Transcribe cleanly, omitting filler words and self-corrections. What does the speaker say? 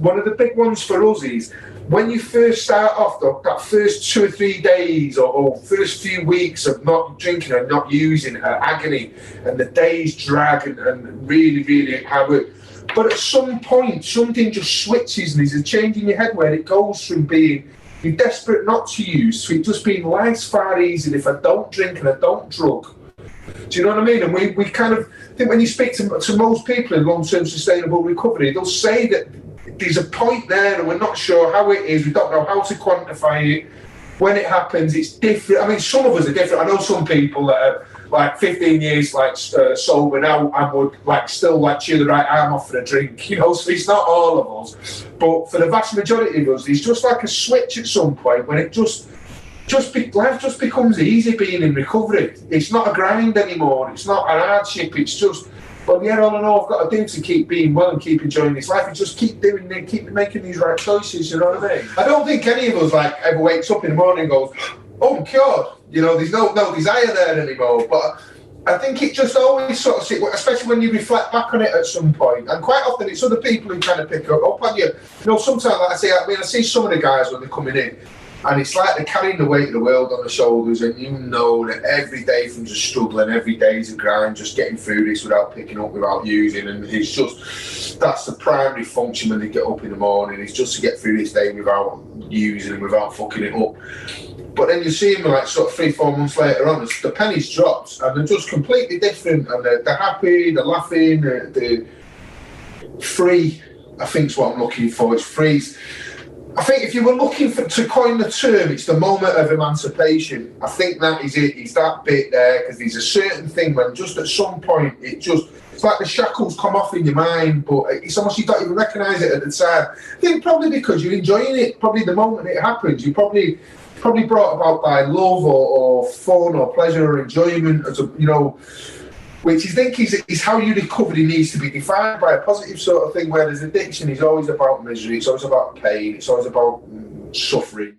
one of the big ones for us is when you first start off, that first 2 or 3 days or first few weeks of not drinking and not using agony, and the days drag and really, really hard. But at some point, something just switches and there's a change in your head where it goes from being you're desperate not to use to it just being life's far easier if I don't drink and I don't drug. Do you know what I mean? And we kind of think when you speak to most people in long-term sustainable recovery, they'll say that there's a point there and we're not sure how it is, we don't know how to quantify it. When it happens, it's different. I mean, some of us are different. I know some people that are like 15 years sober now and would still cheer the right arm off for a drink, you know, so it's not all of us. But for the vast majority of us, it's just like a switch at some point when it life just becomes easy being in recovery. It's not a grind anymore, it's not an hardship, it's just, well, yeah, all I know I've got to do to keep being well and keep enjoying this life is just keep doing it, keep making these right choices, you know what I mean? I don't think any of us ever wakes up in the morning and goes, oh, I'm cured, you know, there's no desire there anymore. But I think it just always sort of, especially when you reflect back on it at some point, and quite often it's other people who kind of pick up on you. You know, sometimes, like I see some of the guys when they're coming in, and it's like they're carrying the weight of the world on their shoulders, and you know that every day from just struggling, every day is a grind, just getting through this without picking up, without using, and it's just, that's the primary function when they get up in the morning, is just to get through this day without using and without fucking it up. But then you see them sort of 3-4 months later on, the pennies drops, and they're just completely different, and they're happy, they're laughing, they're free, I think is what I'm looking for, it's free. I think if you were looking to coin the term, it's the moment of emancipation. I think that is it. It's that bit there, because there's a certain thing when just at some point it's like the shackles come off in your mind, but it's almost you don't even recognise it at the time. I think probably because you're enjoying it. Probably the moment it happens, you probably brought about by love or fun or pleasure or enjoyment, as a, you know. Which I think is how your recovery needs to be defined, by a positive sort of thing, whereas addiction is always about misery, it's always about pain, it's always about suffering.